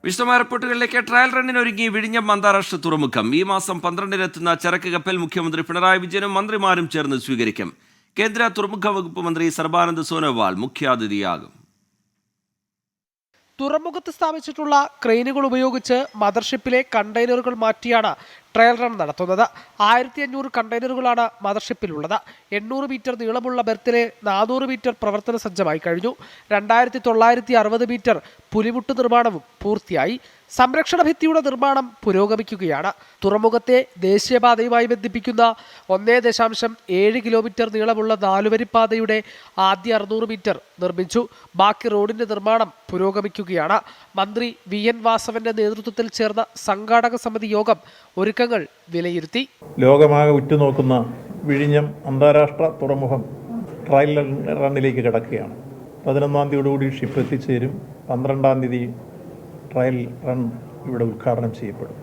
വിശദമായ റിപ്പോർട്ടുകളിലേക്ക്. ട്രയൽ റണ്ണിനൊരുങ്ങി വിഴിഞ്ഞം അന്താരാഷ്ട്ര തുറമുഖം. ഈ മാസം 12-നെത്തുന്ന ചരക്ക് കപ്പൽ മുഖ്യമന്ത്രി പിണറായി വിജയനും മന്ത്രിമാരും ചേർന്ന് സ്വീകരിക്കും. കേന്ദ്ര തുറമുഖ വകുപ്പ് മന്ത്രി സർബാനന്ദ് സോനോവാൾ മുഖ്യാതിഥിയാകും. തുറമുഖത്ത് സ്ഥാപിച്ചിട്ടുള്ള ക്രെയിനുകൾ ഉപയോഗിച്ച് മദർഷിപ്പിലെ കണ്ടെയ്നറുകൾ മാറ്റിയാണ് ട്രയൽ റൺ നടത്തുന്നത്. 1500 കണ്ടെയ്നറുകളാണ് മദർഷിപ്പിലുള്ളത്. 800 മീറ്റർ നീളമുള്ള ബെർത്തിലെ 400 മീറ്റർ പ്രവർത്തന സജ്ജമായി കഴിഞ്ഞു. 2960 മീറ്റർ പുലിമുട്ട് നിർമ്മാണവും പൂർത്തിയായി. സംരക്ഷണ ഭിത്തിയുടെ നിർമ്മാണം പുരോഗമിക്കുകയാണ്. തുറമുഖത്തെ ദേശീയപാതയുമായി ബന്ധിപ്പിക്കുന്ന 1.7 കിലോമീറ്റർ നീളമുള്ള 4-വരിപ്പാതയുടെ ആദ്യ 600 മീറ്റർ നിർമ്മിച്ചു. ബാക്കി റോഡിന്റെ നിർമ്മാണം പുരോഗമിക്കുകയാണ്. മന്ത്രി VN വാസവന്റെ നേതൃത്വത്തിൽ ചേർന്ന സംഘാടക സമിതി യോഗം ഒരുക്കങ്ങൾ വിലയിരുത്തി. ലോകമാകെ ഉറ്റുനോക്കുന്ന വിഴിഞ്ഞം അന്താരാഷ്ട്ര തുറമുഖം ട്രയൽ റണ്ണിലേക്ക് കിടക്കുകയാണ്. 11-ാം തീയതിയോടുകൂടി ഷിപ്പ് എത്തിച്ചേരും. 12-ാം തീയതി ട്രയൽ റൺ ഇവിടെ ഉദ്ഘാടനം ചെയ്യപ്പെടും.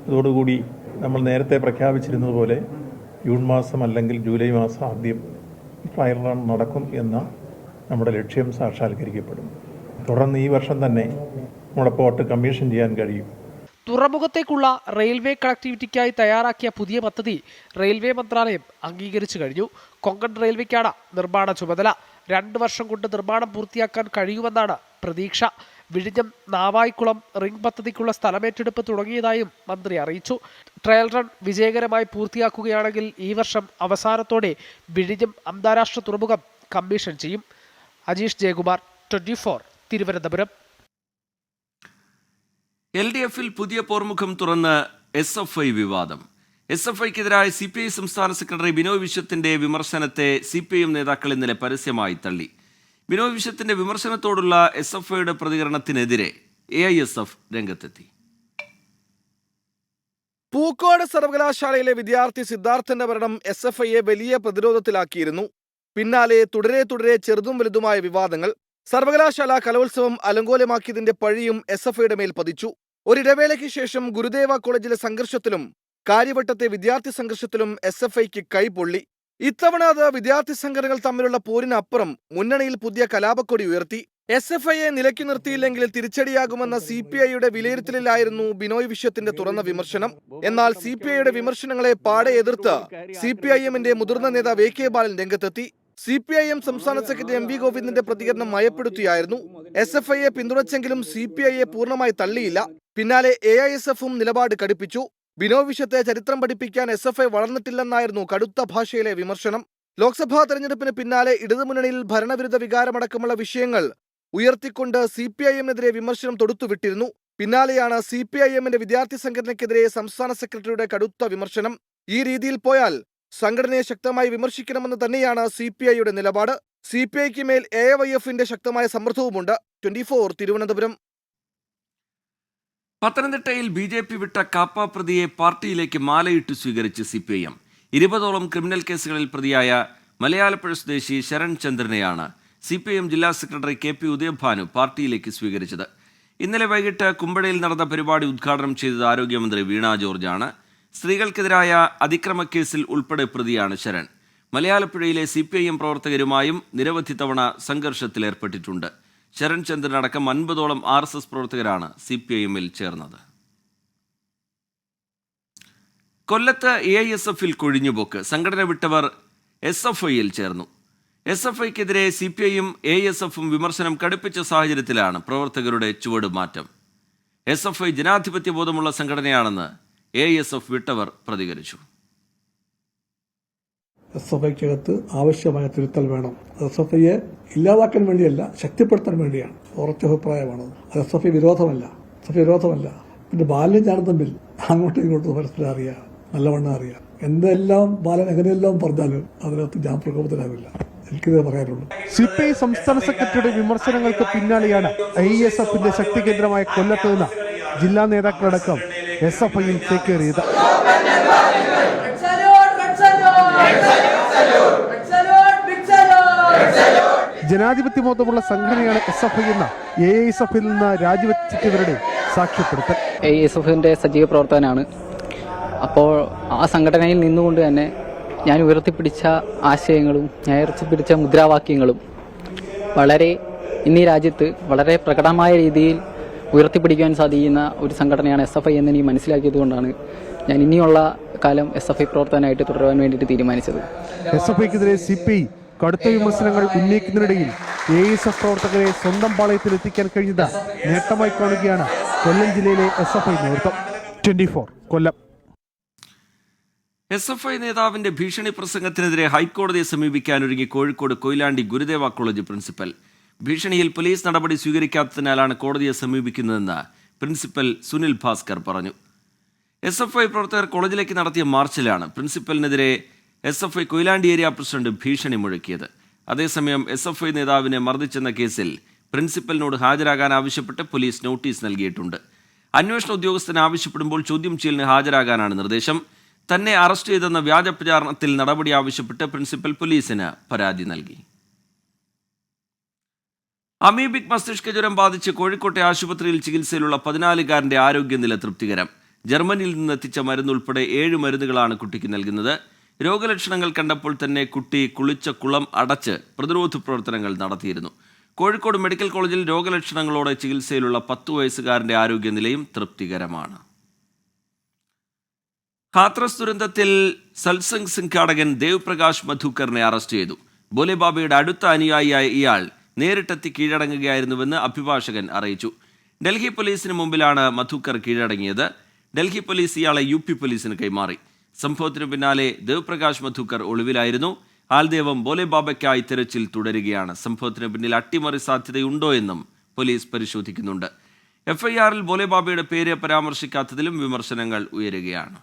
ഇതോടുകൂടി നമ്മൾ നേരത്തെ പ്രഖ്യാപിച്ചിരുന്നതുപോലെ ജൂൺ മാസം അല്ലെങ്കിൽ ജൂലൈ മാസം ആദ്യം ട്രയൽ റൺ നടക്കും എന്ന നമ്മുടെ ലക്ഷ്യം സാക്ഷാത്കരിക്കപ്പെടും. തുടർന്ന് ഈ വർഷം തന്നെ നമ്മുടെ പോർട്ട് കമ്മീഷൻ ചെയ്യാൻ കഴിയും. തുറമുഖത്തേക്കുള്ള റെയിൽവേ കണക്ടിവിറ്റിക്കായി തയ്യാറാക്കിയ പുതിയ പദ്ധതി റെയിൽവേ മന്ത്രാലയം അംഗീകരിച്ചു കഴിഞ്ഞു. കൊങ്കൺ റെയിൽവേക്കാണ് നിർമ്മാണ ചുമതല. 2 വർഷം കൊണ്ട് നിർമ്മാണം പൂർത്തിയാക്കാൻ കഴിയുമെന്നാണ് പ്രതീക്ഷ. വിഴിഞ്ഞം നാവായിക്കുളം റിംഗ് പദ്ധതിക്കുള്ള സ്ഥലമേറ്റെടുപ്പ് തുടങ്ങിയതായും മന്ത്രി അറിയിച്ചു. ട്രയൽ റൺ വിജയകരമായി പൂർത്തിയാക്കുകയാണെങ്കിൽ ഈ വർഷം അവസാനത്തോടെ വിഴിഞ്ഞം അന്താരാഷ്ട്ര തുറമുഖം കമ്മീഷൻ ചെയ്യും. അജീഷ് ജയകുമാർ, 24, തിരുവനന്തപുരം. LDF-ൽ പുതിയ പോർമുഖം തുറന്ന് SFI വിവാദം. SFIക്കെതിരായ CPI സംസ്ഥാന സെക്രട്ടറി ബിനോയ് വിശ്വത്തിന്റെ വിമർശനത്തെ CPIM നേതാക്കൾ ഇന്നലെ പരസ്യമായി തള്ളി. ബിനോയ് വിശ്വത്തിന്റെ വിമർശനത്തോടുള്ള SFIയുടെ പ്രതികരണത്തിനെതിരെ AISF രംഗത്തെത്തി. പൂക്കോട് സർവകലാശാലയിലെ വിദ്യാർത്ഥി സിദ്ധാർത്ഥന്റെ മരണം SFIയെ വലിയ പ്രതിരോധത്തിലാക്കിയിരുന്നു. പിന്നാലെ തുടരെ ചെറുതും വലുതുമായ വിവാദങ്ങൾ. സർവകലാശാല കലോത്സവം അലങ്കോലമാക്കിയതിന്റെ പഴിയും SFIയുടെ മേൽ പതിച്ചു. ഒരിടവേളയ്ക്ക് ശേഷം ഗുരുദേവ കോളേജിലെ സംഘർഷത്തിലും കാര്യവട്ടത്തെ വിദ്യാർത്ഥി സംഘർഷത്തിലും SFIക്ക് കൈപൊള്ളി. ഇത്തവണ അത് വിദ്യാർത്ഥി സംഘടനകൾ തമ്മിലുള്ള പോരിനപ്പുറം മുന്നണിയിൽ പുതിയ കലാപക്കൊടി ഉയർത്തി. SFIയെ നിലയ്ക്ക് നിർത്തിയില്ലെങ്കിൽ തിരിച്ചടിയാകുമെന്ന CPIയുടെ വിലയിരുത്തലിലായിരുന്നു ബിനോയ് വിശ്വത്തിന്റെ തുറന്ന വിമർശനം. എന്നാൽ CPIയുടെ വിമർശനങ്ങളെ പാടെ എതിർത്ത് CPIMന്റെ മുതിർന്ന നേതാവ് AK ബാലൻ രംഗത്തെത്തി. CPIM സംസ്ഥാന സെക്രട്ടറി MV ഗോവിന്ദന്റെ പ്രതികരണം മയപ്പെടുത്തിയായിരുന്നു. SFIയെ പിന്തുണച്ചെങ്കിലും CPIയെ പൂർണ്ണമായി തള്ളിയില്ല. പിന്നാലെ AISFും നിലപാട് കടുപ്പിച്ചു. ബിനോയ് വിശ്വത്തെ ചരിത്രം പഠിപ്പിക്കാൻ SFI വളർന്നിട്ടില്ലെന്നായിരുന്നു കടുത്ത ഭാഷയിലെ വിമർശനം. ലോക്സഭാ തെരഞ്ഞെടുപ്പിന് പിന്നാലെ ഇടതുമുന്നണിയിൽ ഭരണവിരുദ്ധ വികാരമടക്കമുള്ള വിഷയങ്ങൾ ഉയർത്തിക്കൊണ്ട് CPIMനെതിരെ വിമർശനം തൊടുത്തുവിട്ടിരുന്നു. പിന്നാലെയാണ് CPIMന്റെ വിദ്യാർത്ഥി സംഘടനയ്ക്കെതിരെ സംസ്ഥാന സെക്രട്ടറിയുടെ കടുത്ത വിമർശനം. ഈ രീതിയിൽ പോയാൽ സംഘടനയെ ശക്തമായി വിമർശിക്കണമെന്ന് തന്നെയാണ് CPIയുടെ നിലപാട്. CPIക്ക് മേൽ AIYFന്റെ ശക്തമായ സമ്മർദ്ദവുമുണ്ട്. 24, തിരുവനന്തപുരം. പത്തനംതിട്ടയിൽ BJP വിട്ട കാപ്പ പ്രതിയെ പാർട്ടിയിലേക്ക് മാലയിട്ട് സ്വീകരിച്ച് CPIM. 20ഓളം ക്രിമിനൽ കേസുകളിൽ പ്രതിയായ മലയാലപ്പുഴ സ്വദേശി ശരൺ ചന്ദ്രനെയാണ് CPIM ജില്ലാ സെക്രട്ടറി KP ഉദയഭാനു പാർട്ടിയിലേക്ക് സ്വീകരിച്ചത്. ഇന്നലെ വൈകിട്ട് കുമ്പഴയിൽ നടന്ന പരിപാടി ഉദ്ഘാടനം ചെയ്തത് ആരോഗ്യമന്ത്രി വീണ ജോർജാണ്. സ്ത്രീകൾക്കെതിരായ അതിക്രമക്കേസിൽ ഉൾപ്പെടെ പ്രതിയാണ് ശരൺ. മലയാലപ്പുഴയിലെ CPIM പ്രവർത്തകരുമായും നിരവധി തവണ സംഘർഷത്തിലേർപ്പെട്ടിട്ടുണ്ട്. ശരൺ ചന്ദ്രൻ അടക്കം 50ഓളം RSS പ്രവർത്തകരാണ് CPIMൽ ചേർന്നത്. കൊല്ലത്ത് AISFൽ കൊഴിഞ്ഞുപോക്ക്. സംഘടന വിട്ടവർ SFIയിൽ ചേർന്നു. SFIക്കെതിരെ CPIയും AISFും വിമർശനം കടുപ്പിച്ച സാഹചര്യത്തിലാണ് പ്രവർത്തകരുടെ ചുവടുമാറ്റം. SFI ജനാധിപത്യ ബോധമുള്ള സംഘടനയാണെന്ന് AISF വിട്ടവർ പ്രതികരിച്ചു. SFIക്കകത്ത് ആവശ്യമായ തിരുത്തൽ വേണം. SFIയെ ഇല്ലാതാക്കാൻ വേണ്ടിയല്ല, ശക്തിപ്പെടുത്താൻ വേണ്ടിയാണ്. ഉറച്ച അഭിപ്രായമാണ്. SFI വിരോധമല്ല. പിന്നെ ബാലൻ ഞാനും തമ്മിൽ അങ്ങോട്ടും ഇങ്ങോട്ടും പരസ്പരം അറിയാം, നല്ലവണ്ണം അറിയാം. എന്തെല്ലാം ബാലൻ എങ്ങനെയെല്ലാം പറഞ്ഞാലും അതിനകത്ത് ഞാൻ പ്രകോപിതനാവില്ല. എനിക്കിത് പറയാനുള്ളൂ. CPI സംസ്ഥാന സെക്രട്ടറിയുടെ വിമർശനങ്ങൾക്ക് പിന്നാലെയാണ് AISFന്റെ ശക്തി കേന്ദ്രമായ കൊല്ലത്ത് നിന്ന് ജില്ലാ നേതാക്കളടക്കം SFIയിൽ ചേക്കേറിയത്. ജനാധിപത്യ ബോധമുള്ള സംഘടനയാണ് SFI എന്ന AISFൽ നിന്ന് രാജിവെച്ചവരുടെ സാക്ഷ്യപ്പെടുത്തൽ. AISFന്റെ സജീവ പ്രവർത്തകനാണ്. അപ്പോൾ ആ സംഘടനയിൽ നിന്നുകൊണ്ട് തന്നെ ഞാൻ ഉയർത്തിപ്പിടിച്ച ആശയങ്ങളും ഞാൻ ഉയർത്തിപ്പിടിച്ച മുദ്രാവാക്യങ്ങളും വളരെ ഇന്നീ രാജ്യത്ത് വളരെ പ്രകടമായ രീതിയിൽ ഉയർത്തിപ്പിടിക്കാൻ സാധിക്കുന്ന ഒരു സംഘടനയാണ് SFI എന്ന് എനിക്ക് മനസ്സിലാക്കിയതുകൊണ്ടാണ് ഞാൻ ഇനിയുള്ള കാലം SFI പ്രവർത്തകനായിട്ട് തുടരാൻ വേണ്ടിയിട്ട് തീരുമാനിച്ചത്. SFIക്കെതിരെ CPI കടുത്ത വിമർശനങ്ങൾ ഉന്നയിക്കുന്നതിനിടയിൽ ASF പ്രവർത്തകരെ സ്വന്തം പാളയത്തിലെത്തിക്കാൻ കഴിഞ്ഞത് നേട്ടമായി കാണുകയാണ് കൊല്ലം ജില്ലയിലെ SFI നേതൃത്വം. 24 കൊല്ലം. SFI നേതാവിന്റെ ഭീഷണി പ്രസംഗത്തിനെതിരെ ഹൈക്കോടതിയെ സമീപിക്കാനൊരുങ്ങി കോഴിക്കോട് കൊയിലാണ്ടി ഗുരുദേവ കോളേജ് പ്രിൻസിപ്പൽ. ഭീഷണിയിൽ പോലീസ് നടപടി സ്വീകരിക്കാത്തതിനാലാണ് കോടതിയെ സമീപിക്കുന്നതെന്ന് പ്രിൻസിപ്പൽ സുനിൽ ഭാസ്കർ പറഞ്ഞു. SFI പ്രവർത്തകർ കോളേജിലേക്ക് നടത്തിയ മാർച്ചിലാണ് പ്രിൻസിപ്പലിനെതിരെ SFI കൊയിലാണ്ടി ഏരിയ പ്രസിഡന്റ് ഭീഷണി മുഴക്കിയത്. അതേസമയം SFI നേതാവിനെ മർദ്ദിച്ചെന്ന കേസിൽ പ്രിൻസിപ്പലിനോട് ഹാജരാകാൻ ആവശ്യപ്പെട്ട് പോലീസ് നോട്ടീസ് നൽകിയിട്ടുണ്ട്. അന്വേഷണ ഉദ്യോഗസ്ഥന് ആവശ്യപ്പെടുമ്പോൾ ചോദ്യം ചെയ്യലിന് ഹാജരാകാനാണ് നിർദ്ദേശം. തന്നെ അറസ്റ്റ് ചെയ്തെന്ന വ്യാജ പ്രചാരണത്തിൽ നടപടി ആവശ്യപ്പെട്ട് പ്രിൻസിപ്പൽ പോലീസിന് പരാതി നൽകി. അമീബിക് മസ്തിഷ്ക ജ്വരം ബാധിച്ച് കോഴിക്കോട്ടെ ആശുപത്രിയിൽ ചികിത്സയിലുള്ള 14-കാരന്റെ ആരോഗ്യനില തൃപ്തികരം. ജർമ്മനിയിൽ നിന്നെത്തിച്ച മരുന്നുൾപ്പെടെ 7 മരുന്നുകളാണ് കുട്ടിക്ക് നൽകുന്നത്. രോഗലക്ഷണങ്ങൾ കണ്ടപ്പോൾ തന്നെ കുട്ടി കുളിച്ച കുളം അടച്ച് പ്രതിരോധ പ്രവർത്തനങ്ങൾ നടത്തിയിരുന്നു. കോഴിക്കോട് മെഡിക്കൽ കോളേജിൽ രോഗലക്ഷണങ്ങളോടെ ചികിത്സയിലുള്ള 10 വയസ്സുകാരന്റെ ആരോഗ്യനിലയും തൃപ്തികരമാണ്. ഹാത്രസ് ദുരന്തത്തിൽ സത്സംഗ് സംഘാടകൻ ദേവ് പ്രകാശ് മധുക്കറിനെ അറസ്റ്റ് ചെയ്തു. ഭോലെബാബയുടെ അടുത്ത അനുയായിയായ ഇയാൾ നേരിട്ടെത്തി കീഴടങ്ങുകയായിരുന്നുവെന്ന് അഭിഭാഷകൻ അറിയിച്ചു. ഡൽഹി പോലീസിന് മുമ്പിലാണ് മധുക്കർ കീഴടങ്ങിയത്. ഡൽഹി പോലീസ് ഇയാളെ UP പോലീസിന് കൈമാറി. സംഭവത്തിനു പിന്നാലെ ദേവ് പ്രകാശ് മധുക്കർ ഒളിവിലായിരുന്നു. ആൽദേവം ഭോലെബാബയ്ക്കായി തെരച്ചിൽ തുടരുകയാണ്. സംഭവത്തിന് പിന്നിൽ അട്ടിമറി സാധ്യതയുണ്ടോ എന്നും പോലീസ് പരിശോധിക്കുന്നുണ്ട്. FIRൽ ഭോലെബാബയുടെ പേര് പരാമർശിക്കാത്തതിലും വിമർശനങ്ങൾ ഉയരുകയാണ്.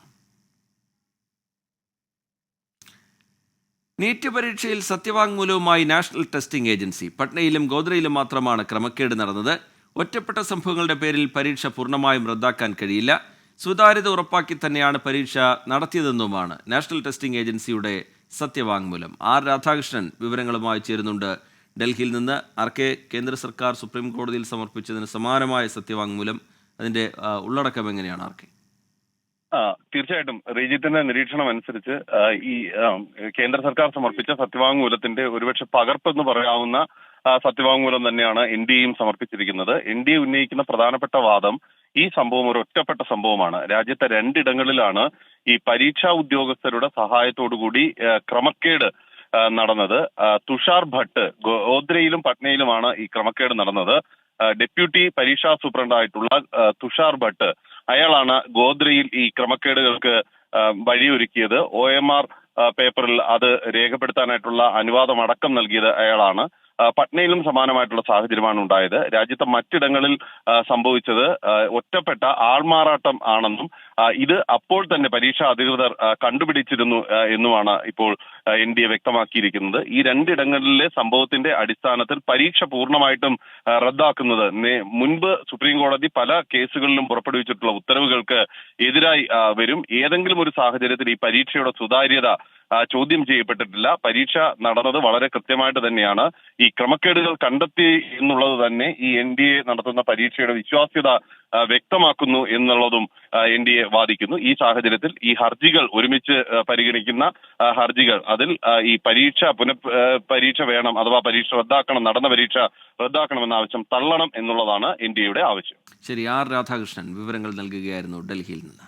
നീറ്റ് പരീക്ഷയിൽ സത്യവാങ്മൂലവുമായി നാഷണൽ ടെസ്റ്റിംഗ് ഏജൻസി. പട്നയിലും ഗോദ്രയിലും മാത്രമാണ് ക്രമക്കേട് നടന്നത്. ഒറ്റപ്പെട്ട സംഭവങ്ങളുടെ പേരിൽ പരീക്ഷ പൂർണ്ണമായും റദ്ദാക്കാൻ കഴിയില്ല. സുതാര്യത ഉറപ്പാക്കി തന്നെയാണ് പരീക്ഷ നടത്തിയതെന്നുമാണ് നാഷണൽ ടെസ്റ്റിംഗ് ഏജൻസിയുടെ സത്യവാങ്മൂലം. R രാധാകൃഷ്ണൻ വിവരങ്ങളുമായി ചേരുന്നുണ്ട് ഡൽഹിയിൽ നിന്ന്. RK, കേന്ദ്ര സർക്കാർ സുപ്രീം കോടതിയിൽ സമർപ്പിച്ചതിന് സമാനമായ സത്യവാങ്മൂലം, അതിന്റെ ഉള്ളടക്കം എങ്ങനെയാണ് RK? തീർച്ചയായിട്ടും റീജിത്തിന്റെ നിരീക്ഷണം അനുസരിച്ച് ഈ കേന്ദ്ര സർക്കാർ സമർപ്പിച്ച സത്യവാങ്മൂലത്തിന്റെ ഒരുപക്ഷെ പകർപ്പെന്ന് പറയാവുന്ന സത്യവാങ്മൂലം തന്നെയാണ് NDAയും സമർപ്പിച്ചിരിക്കുന്നത്. NDA ഉന്നയിക്കുന്ന പ്രധാനപ്പെട്ട വാദം ഈ സംഭവം ഒരു ഒറ്റപ്പെട്ട സംഭവമാണ്. രാജ്യത്തെ 2 ഇടങ്ങളിലാണ് ഈ പരീക്ഷാ ഉദ്യോഗസ്ഥരുടെ സഹായത്തോടുകൂടി ക്രമക്കേട് നടന്നത്. തുഷാർ ഭട്ട് ഗോദ്രയിലും പട്നയിലുമാണ് ഈ ക്രമക്കേട് നടന്നത്. ഡെപ്യൂട്ടി പരീക്ഷാ സൂപ്രണ്ടായിട്ടുള്ള തുഷാർ ഭട്ട് അയാളാണ് ഗോദ്രയിൽ ഈ ക്രമക്കേടുകൾക്ക് വഴിയൊരുക്കിയത്. OMR പേപ്പറിൽ അത് രേഖപ്പെടുത്താനായിട്ടുള്ള അനുവാദം അടക്കം നൽകിയത് അയാളാണ്. പട്നയിലും സമാനമായിട്ടുള്ള സാഹചര്യമാണ് ഉണ്ടായത്. രാജ്യത്തെ മറ്റിടങ്ങളിൽ സംഭവിച്ചത് ഒറ്റപ്പെട്ട ആൾമാറാട്ടം ആണെന്നും ഇത് അപ്പോൾ തന്നെ പരീക്ഷാ അധികൃതർ കണ്ടുപിടിച്ചിരുന്നു എന്നുമാണ് ഇപ്പോൾ NDA വ്യക്തമാക്കിയിരിക്കുന്നത്. ഈ 2 ഇടങ്ങളിലെ സംഭവത്തിന്റെ അടിസ്ഥാനത്തിൽ പരീക്ഷ പൂർണ്ണമായിട്ടും റദ്ദാക്കുന്നത് മുൻപ് സുപ്രീം കോടതി പല കേസുകളിലും പുറപ്പെടുവിച്ചിട്ടുള്ള ഉത്തരവുകൾക്ക് എതിരായി വരും. ഏതെങ്കിലും ഒരു സാഹചര്യത്തിൽ ഈ പരീക്ഷയുടെ സുതാര്യത ചോദ്യം ചെയ്യപ്പെട്ടിട്ടില്ല. പരീക്ഷ നടന്നത് വളരെ കൃത്യമായിട്ട് തന്നെയാണ്. ഈ ക്രമക്കേടുകൾ കണ്ടെത്തി എന്നുള്ളത് തന്നെ ഈ NDA നടത്തുന്ന പരീക്ഷയുടെ വിശ്വാസ്യത വ്യക്തമാക്കുന്നു എന്നുള്ളതും NDA വാദിക്കുന്നു. ഈ സാഹചര്യത്തിൽ ഈ ഹർജികൾ ഒരുമിച്ച് പരിഗണിക്കുന്ന ഹർജികൾ അതിൽ ഈ പരീക്ഷ വേണം, അഥവാ പരീക്ഷ റദ്ദാക്കണം, നടന്ന പരീക്ഷ റദ്ദാക്കണമെന്ന ആവശ്യം തള്ളണം എന്നുള്ളതാണ് NDAയുടെ ആവശ്യം. ശരി, R രാധാകൃഷ്ണൻ വിവരങ്ങൾ നൽകുകയായിരുന്നു ഡൽഹിയിൽ നിന്ന്.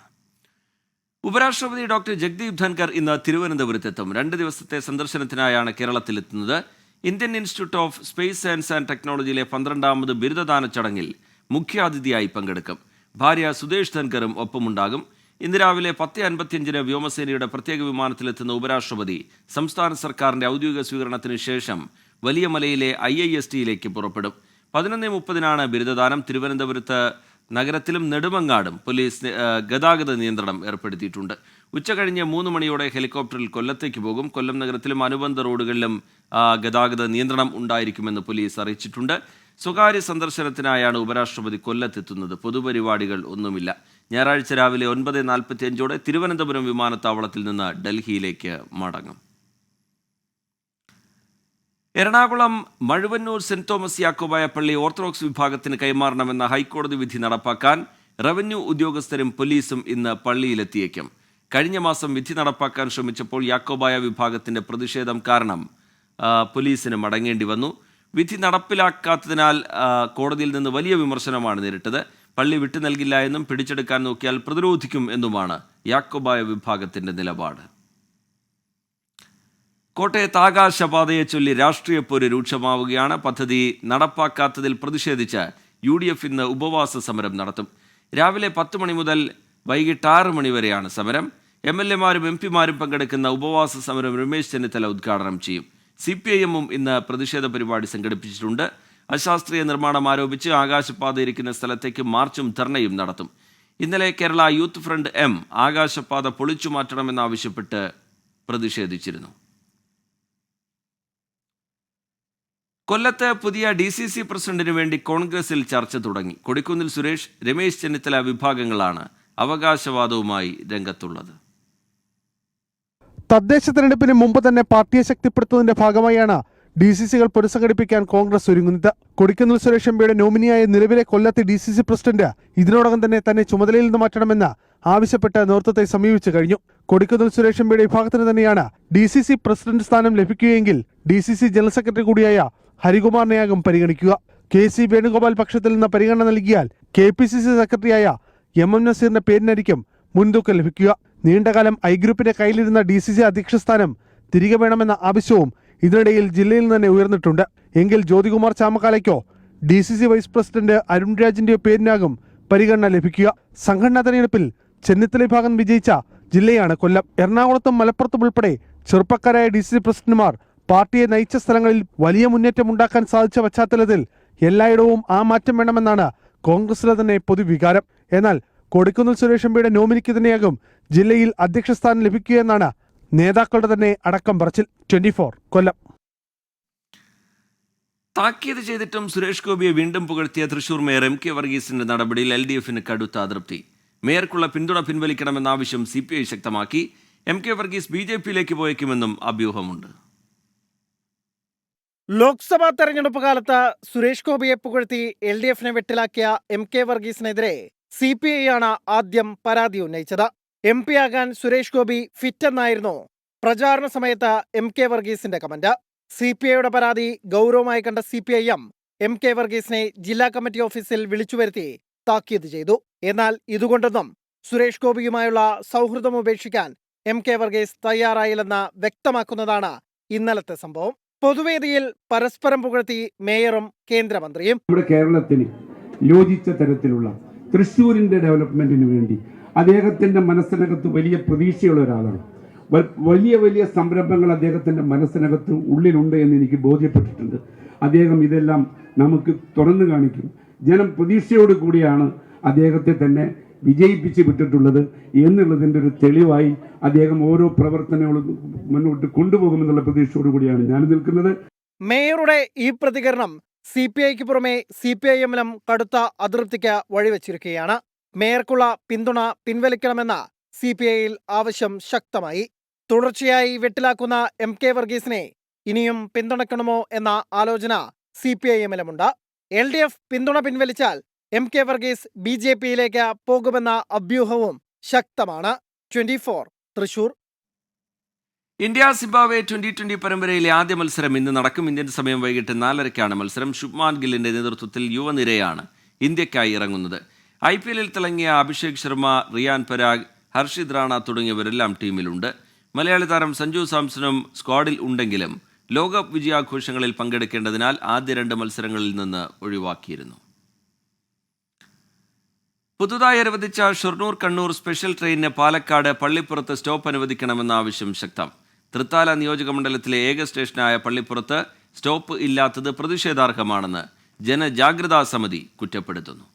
ഉപരാഷ്ട്രപതി ഡോക്ടർ ജഗ്ദീപ് ധൻകർ ഇന്ന് തിരുവനന്തപുരത്തെത്തും. 2 ദിവസത്തെ സന്ദർശനത്തിനായാണ് കേരളത്തിലെത്തുന്നത്. Indian institute of space science and ടെക്നോളജിയിലെ 12ാമത് ബിരുദദാന ചടങ്ങിൽ മുഖ്യാതിഥിയായി പങ്കെടുക്കും. ഭാര്യ സുദേശ് ധൻകറും ഒപ്പമുണ്ടാകും. ഇന്ന് രാവിലെ 10:55 വ്യോമസേനയുടെ പ്രത്യേക വിമാനത്തിലെത്തുന്ന ഉപരാഷ്ട്രപതി സംസ്ഥാന സർക്കാരിന്റെ ഔദ്യോഗിക സ്വീകരണത്തിന് ശേഷം വലിയ മലയിലെ IISTയിലേക്ക് പുറപ്പെടും. 11:30 ബിരുദദാനം. തിരുവനന്തപുരത്ത് നഗരത്തിലും നെടുമങ്ങാടും പോലീസ് ഗതാഗത നിയന്ത്രണം ഏർപ്പെടുത്തിയിട്ടുണ്ട്. ഉച്ചകഴിഞ്ഞ് 3 മണിയോടെ ഹെലികോപ്റ്ററിൽ കൊല്ലത്തേക്ക് പോകും. കൊല്ലം നഗരത്തിലും അനുബന്ധ റോഡുകളിലും ഗതാഗത നിയന്ത്രണം ഉണ്ടായിരിക്കുമെന്ന് പോലീസ് അറിയിച്ചിട്ടുണ്ട്. സ്വകാര്യ സന്ദർശനത്തിനായാണ് ഉപരാഷ്ട്രപതി കൊല്ലത്തെത്തുന്നത്. പൊതുപരിപാടികൾ ഒന്നുമില്ല. ഞായറാഴ്ച രാവിലെ 9:45 തിരുവനന്തപുരം വിമാനത്താവളത്തിൽ നിന്ന് ഡൽഹിയിലേക്ക് മടങ്ങും. എറണാകുളം മഴുവന്നൂർ സെന്റ് തോമസ് യാക്കോബായ പള്ളി ഓർത്തഡോക്സ് വിഭാഗത്തിന് കൈമാറണമെന്ന ഹൈക്കോടതി വിധി നടപ്പാക്കാൻ റവന്യൂ ഉദ്യോഗസ്ഥരും പോലീസും ഇന്ന് പള്ളിയിലെത്തിയേക്കും. കഴിഞ്ഞ മാസം വിധി നടപ്പാക്കാൻ ശ്രമിച്ചപ്പോൾ യാക്കോബായ വിഭാഗത്തിന്റെ പ്രതിഷേധം കാരണം പോലീസിന് മടങ്ങേണ്ടി വന്നു. വിധി നടപ്പിലാക്കാത്തതിനാൽ കോടതിയിൽ നിന്ന് വലിയ വിമർശനമാണ് നേരിട്ടത്. പള്ളി വിട്ടു നൽകില്ല എന്നും പിടിച്ചെടുക്കാൻ നോക്കിയാൽ പ്രതിരോധിക്കും എന്നുമാണ് യാക്കോബായ വിഭാഗത്തിന്റെ നിലപാട്. കോട്ടയത്ത് ആകാശപാതയെ ചൊല്ലി രാഷ്ട്രീയ പോര് രൂക്ഷമാവുകയാണ്. പദ്ധതി നടപ്പാക്കാത്തതിൽ പ്രതിഷേധിച്ച് UDF ഇന്ന് ഉപവാസ സമരം നടത്തും. രാവിലെ 10 മണി മുതൽ വൈകിട്ട് 6 മണി വരെയാണ് സമരം. MLA-മാരും MP-മാരും പങ്കെടുക്കുന്ന ഉപവാസ സമരം രമേശ് ചെന്നിത്തല ഉദ്ഘാടനം ചെയ്യും. CPIM-ഉം ഇന്ന് പ്രതിഷേധ പരിപാടി സംഘടിപ്പിച്ചിട്ടുണ്ട്. അശാസ്ത്രീയ നിർമ്മാണം ആരോപിച്ച് ആകാശപാത ഇരിക്കുന്ന സ്ഥലത്തേക്ക് മാർച്ചും ധർണയും നടത്തും. ഇന്നലെ കേരള യൂത്ത് ഫ്രണ്ട് M ആകാശപാത പൊളിച്ചു മാറ്റണമെന്നാവശ്യപ്പെട്ട് പ്രതിഷേധിച്ചിരുന്നു. കൊല്ലത്ത് പുതിയ DCC പ്രസിഡന്റിന് വേണ്ടി കോൺഗ്രസിൽ ചർച്ച തുടങ്ങി. കൊടിക്കുന്നിൽ സുരേഷ്, രമേശ് ചെന്നിത്തല വിഭാഗങ്ങളാണ് അവകാശവാദവുമായി രംഗത്തുള്ളത്. തദ്ദേശ തെരഞ്ഞെടുപ്പിന് മുമ്പ് തന്നെ പാർട്ടിയെ ശക്തിപ്പെടുത്തുന്നതിന്റെ ഭാഗമായാണ് DCC-കൾ പുനഃസംഘടിപ്പിക്കാൻ കോൺഗ്രസ് ഒരുങ്ങുന്നത്. കൊടിക്കുന്നിൽ സുരേഷ് MPയുടെ നോമിനിയായ നിലവിലെ കൊല്ലത്തെ DCC പ്രസിഡന്റ് ഇതിനോടകം തന്നെ ചുമതലയിൽ നിന്ന് മാറ്റണമെന്ന് ആവശ്യപ്പെട്ട് നേതൃത്വത്തെ സമീപിച്ചു കഴിഞ്ഞു. കൊടിക്കുന്നിൽ സുരേഷ് MPയുടെ വിഭാഗത്തിന് തന്നെയാണ് DCC പ്രസിഡന്റ് സ്ഥാനം ലഭിക്കുകയെങ്കിൽ DCC ജനറൽ സെക്രട്ടറി കൂടിയായ ഹരികുമാറിനെയാകും പരിഗണിക്കുക. KC വേണുഗോപാൽ പക്ഷത്തിൽ നിന്ന് പരിഗണന നൽകിയാൽ KPCC സെക്രട്ടറിയായ MM നസീറിന്റെ പേരിനായിരിക്കും മുൻതൂക്കം ലഭിക്കുക. നീണ്ടകാലം I ഗ്രൂപ്പിന്റെ കയ്യിലിരുന്ന DCC അധ്യക്ഷ സ്ഥാനം തിരികെ വേണമെന്ന ആവശ്യവും ഇതിനിടയിൽ ജില്ലയിൽ നിന്ന് തന്നെ ഉയർന്നിട്ടുണ്ട്. എങ്കിൽ ജ്യോതികുമാർ ചാമക്കാലയ്ക്കോ DCC വൈസ് പ്രസിഡന്റ് അരുൺ രാജിന്റെയോ പേരിനാകും പരിഗണന ലഭിക്കുക. സംഘടനാ തെരഞ്ഞെടുപ്പിൽ ചെന്നിത്തല വിഭാഗം വിജയിച്ച ജില്ലയാണ് കൊല്ലം. എറണാകുളത്തും മലപ്പുറത്തും ഉൾപ്പെടെ ചെറുപ്പക്കാരായ DCC പ്രസിഡന്റുമാർ പാർട്ടിയെ നയിച്ച സ്ഥലങ്ങളിൽ വലിയ മുന്നേറ്റം ഉണ്ടാക്കാൻ സാധിച്ച പശ്ചാത്തലത്തിൽ എല്ലായിടവും ആ മാറ്റം വേണമെന്നാണ് കോൺഗ്രസിലെ തന്നെ പൊതുവികാരം. എന്നാൽ കൊടിക്കുന്നിൽ സുരേഷ് MPയുടെ നോമിനിക്ക് തന്നെയാകും ജില്ലയിൽ അധ്യക്ഷ സ്ഥാനം ലഭിക്കുകയെന്നാണ് നേതാക്കളുടെ തന്നെ അടക്കം പറച്ചിൽ. 24 കൊല്ലം. താക്കീത് ചെയ്തിട്ടും സുരേഷ് ഗോപിയെ വീണ്ടും പുകഴ്ത്തിയ തൃശൂർ മേയർ MK വർഗീസിന്റെ നടപടിയിൽ LDF-ന് കടുത്ത അതൃപ്തി. മേയർക്കുള്ള പിന്തുണ പിൻവലിക്കണമെന്ന ആവശ്യം CPI ശക്തമാക്കി. MK വർഗീസ് BJP-യിലേക്ക് പോയേക്കുമെന്നും അഭ്യൂഹമുണ്ട്. ലോക്സഭാ തെരഞ്ഞെടുപ്പ് കാലത്ത് സുരേഷ് ഗോപിയെ പുകഴ്ത്തി LDF-നെ വെട്ടിലാക്കിയ MK വർഗീസിനെതിരെ CPI ആണ് ആദ്യം പരാതി ഉന്നയിച്ചത്. MP ആകാൻ സുരേഷ് ഗോപി ഫിറ്റ് എന്നായിരുന്നു പ്രചാരണ സമയത്ത് MK വർഗീസിന്റെ കമന്റ്. CPIയുടെ പരാതി ഗൗരവമായി കണ്ട CPIM MK വർഗീസിനെ ജില്ലാ കമ്മിറ്റി ഓഫീസിൽ വിളിച്ചുവരുത്തി താക്കീത് ചെയ്തു. എന്നാൽ ഇതുകൊണ്ടൊന്നും സുരേഷ് ഗോപിയുമായുള്ള സൗഹൃദം ഉപേക്ഷിക്കാൻ MK വർഗീസ് തയ്യാറായില്ലെന്ന് വ്യക്തമാക്കുന്നതാണ് ഇന്നലത്തെ സംഭവം. പൊതുവേദിയിൽ പരസ്പരം പുകഴ്ത്തി മേയറും കേന്ദ്രമന്ത്രിയും. നമ്മുടെ കേരളത്തിന് യോജിച്ച തരത്തിലുള്ള തൃശ്ശൂരിന്റെ ഡെവലപ്മെന്റിന് വേണ്ടി അദ്ദേഹത്തിന്റെ മനസ്സിനകത്ത് വലിയ പ്രതീക്ഷയുള്ള ഒരാളാണ്. വലിയ വലിയ സംരംഭങ്ങൾ അദ്ദേഹത്തിന്റെ മനസ്സിനകത്ത് ഉള്ളിലുണ്ട് എന്ന് എനിക്ക് ബോധ്യപ്പെട്ടിട്ടുണ്ട്. അദ്ദേഹം ഇതെല്ലാം നമുക്ക് തുറന്നു കാണിക്കും. ജനം പ്രതീക്ഷയോട് കൂടിയാണ് അദ്ദേഹത്തെ തന്നെ വിജയിപ്പിച്ച് വിട്ടിട്ടുള്ളത് എന്നുള്ളതിൻ്റെ ഒരു തെളിവായി അദ്ദേഹം ഓരോ പ്രവർത്തനങ്ങളും മുന്നോട്ട് കൊണ്ടുപോകുമെന്നുള്ള പ്രതീക്ഷയോടു കൂടിയാണ് ഞാൻ നിൽക്കുന്നത്. മേയറുടെ ഈ പ്രതികരണം CPIക്ക് പുറമെ CPIM-ലും കടുത്ത അതൃപ്തിക്ക് വഴിവെച്ചിരിക്കുകയാണ്. മേയർക്കുള്ള പിന്തുണ പിൻവലിക്കണമെന്ന CPI-യിൽ ആവശ്യം ശക്തമായി. തുടർച്ചയായി വെട്ടിലാക്കുന്ന MK വർഗീസിനെ ഇനിയും പിന്തുണയ്ക്കണമോ എന്ന ആലോചന CPIM-ലുമുണ്ട്. LDF പിന്തുണ പിൻവലിച്ചാൽ MK വർഗീസ് BJP-യിലേക്ക് പോകുമെന്ന അഭ്യൂഹവും ശക്തമാണ്. 24 തൃശൂർ. ഇന്ത്യ സിംബാബ്വെ 2020 പരമ്പരയിലെ ആദ്യ മത്സരം ഇന്ന് നടക്കും. ഇന്ത്യൻ സമയം വൈകിട്ട് 4:30-ക്കാണ് മത്സരം. ശുഭ്മാൻ ഗില്ലിന്റെ നേതൃത്വത്തിൽ യുവനിരയാണ് ഇന്ത്യക്കായി ഇറങ്ങുന്നത്. IPL-ൽ തിളങ്ങിയ അഭിഷേക് ശർമ്മ, റിയാൻ പരാഗ്, ഹർഷിത് റാണ തുടങ്ങിയവരെല്ലാം ടീമിലുണ്ട്. മലയാളി താരം സഞ്ജു സാംസണും സ്ക്വാഡിൽ ഉണ്ടെങ്കിലും ലോകകപ്പ് വിജയാഘോഷങ്ങളിൽ പങ്കെടുക്കേണ്ടതിനാൽ ആദ്യ 2 മത്സരങ്ങളിൽ നിന്ന് ഒഴിവാക്കിയിരുന്നു. പുതുതായി അനുവദിച്ച ഷൊർണൂർ കണ്ണൂർ സ്പെഷ്യൽ ട്രെയിനിന് പാലക്കാട് പള്ളിപ്പുറത്ത് സ്റ്റോപ്പ് അനുവദിക്കണമെന്ന ആവശ്യം ശക്തം. തൃത്താല നിയോജകമണ്ഡലത്തിലെ ഏക സ്റ്റേഷനായ പള്ളിപ്പുറത്ത് സ്റ്റോപ്പ് ഇല്ലാത്തത് പ്രതിഷേധാർഹമാണെന്ന് ജനജാഗ്രതാ സമിതി കുറ്റപ്പെടുത്തുന്നു.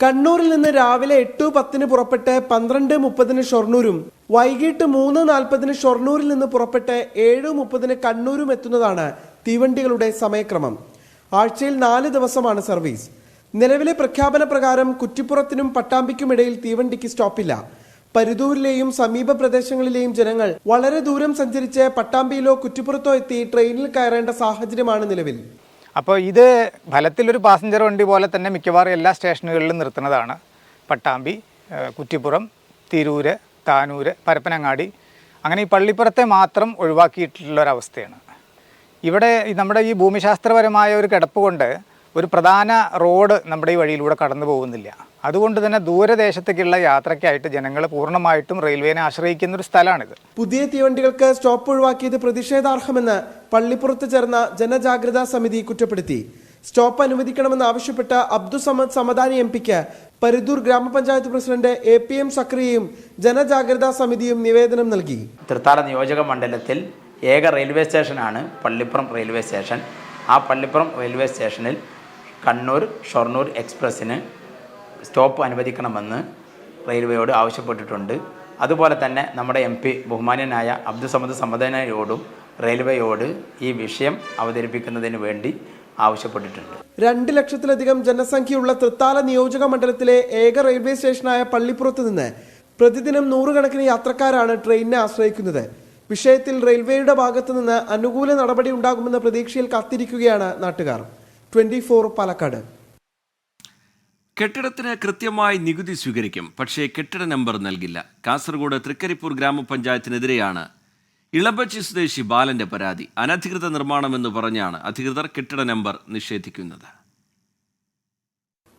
കണ്ണൂരിൽ നിന്ന് രാവിലെ 8:10 പുറപ്പെട്ട് 12:30 ഷൊർണൂരും വൈകിട്ട് 3:40 ഷൊർണൂരിൽ നിന്ന് പുറപ്പെട്ട് 7:30 കണ്ണൂരും എത്തുന്നതാണ് തീവണ്ടികളുടെ സമയക്രമം. ആഴ്ചയിൽ 4 ദിവസമാണ് സർവീസ്. നിലവിലെ പ്രഖ്യാപന പ്രകാരം കുറ്റിപ്പുറത്തിനും പട്ടാമ്പിക്കുമിടയിൽ തീവണ്ടിക്ക് സ്റ്റോപ്പില്ല. പരിതൂരിലെയും സമീപ പ്രദേശങ്ങളിലെയും ജനങ്ങൾ വളരെ ദൂരം സഞ്ചരിച്ച് പട്ടാമ്പിയിലോ കുറ്റിപ്പുറത്തോ എത്തി ട്രെയിനിൽ കയറേണ്ട സാഹചര്യമാണ് നിലവിൽ. അപ്പോൾ ഇത് ഫലത്തിലൊരു പാസഞ്ചർ വണ്ടി പോലെ തന്നെ മിക്കവാറും എല്ലാ സ്റ്റേഷനുകളിലും നിർത്തുന്നതാണ്. പട്ടാമ്പി, കുറ്റിപ്പുറം, തിരൂര്, താനൂര്, പരപ്പനങ്ങാടി, അങ്ങനെ ഈ പള്ളിപ്പുറത്തെ മാത്രം ഒഴിവാക്കിയിട്ടുള്ളൊരവസ്ഥയാണ്. ഇവിടെ നമ്മുടെ ഈ ഭൂമിശാസ്ത്രപരമായ ഒരു കിടപ്പ് കൊണ്ട് ഒരു പ്രധാന റോഡ് നമ്മുടെ ഈ വഴിയിലൂടെ കടന്നു പോകുന്നില്ല. അതുകൊണ്ട് തന്നെ ദൂരദേശത്തേക്കുള്ള യാത്രയ്ക്കായിട്ട് ജനങ്ങൾ പൂർണ്ണമായിട്ടും റെയിൽവേനെ ആശ്രയിക്കുന്ന ഒരു സ്ഥലമാണിത്. പുതിയ തീവണ്ടികൾക്ക് സ്റ്റോപ്പ് ഒഴിവാക്കിയത് പ്രതിഷേധാർഹമെന്ന് പള്ളിപ്പുറത്ത് ചേർന്ന ജനജാഗ്രതാ സമിതി കുറ്റപ്പെടുത്തി. സ്റ്റോപ്പ് അനുവദിക്കണമെന്ന് ആവശ്യപ്പെട്ട അബ്ദുസമദ് സമദാനി എംപിക്ക് പരുദൂർ ഗ്രാമപഞ്ചായത്ത് പ്രസിഡന്റ് APM സക്രിയയും ജനജാഗ്രതാ സമിതിയും നിവേദനം നൽകി. തൃത്താല നിയോജക മണ്ഡലത്തിൽ ഏക റെയിൽവേ സ്റ്റേഷനാണ് പള്ളിപ്പുറം റെയിൽവേ സ്റ്റേഷൻ. ആ പള്ളിപ്പുറം റെയിൽവേ സ്റ്റേഷനിൽ കണ്ണൂർ ഷൊർണൂർ എക്സ്പ്രസ്സിന് സ്റ്റോപ്പ് അനുവദിക്കണമെന്ന് റെയിൽവേയോട് ആവശ്യപ്പെട്ടിട്ടുണ്ട്. അതുപോലെ തന്നെ നമ്മുടെ MP ബഹുമാന്യനായ അബ്ദുസമദ് സമദാനിയോടും റെയിൽവേയോട് ഈ വിഷയം അവതരിപ്പിക്കുന്നതിന് വേണ്ടി ആവശ്യപ്പെട്ടിട്ടുണ്ട്. 2 ലക്ഷത്തിലധികം ജനസംഖ്യയുള്ള തൃത്താല നിയോജക മണ്ഡലത്തിലെ ഏക റെയിൽവേ സ്റ്റേഷനായ പള്ളിപ്പുറത്ത് നിന്ന് പ്രതിദിനം 100 കണക്കിന് യാത്രക്കാരാണ് ട്രെയിനിനെ ആശ്രയിക്കുന്നത്. വിഷയത്തിൽ റെയിൽവേയുടെ ഭാഗത്തു നിന്ന് അനുകൂല നടപടി ഉണ്ടാകുമെന്ന പ്രതീക്ഷയിൽ കാത്തിരിക്കുകയാണ് നാട്ടുകാർ. 24 പാലക്കാട്. കെട്ടിടത്തിന് കൃത്യമായി നികുതി സ്വീകരിക്കും, പക്ഷേ കെട്ടിട നമ്പർ നൽകില്ല. കാസർഗോഡ് തൃക്കരിപ്പൂർ ഗ്രാമപഞ്ചായത്തിനെതിരെയാണ് ഇളമ്പച്ചി സ്വദേശി ബാലന്റെ പരാതി. അനധികൃത നിർമ്മാണമെന്ന് പറഞ്ഞാണ് അധികൃതർ കെട്ടിട നമ്പർ നിഷേധിക്കുന്നത്.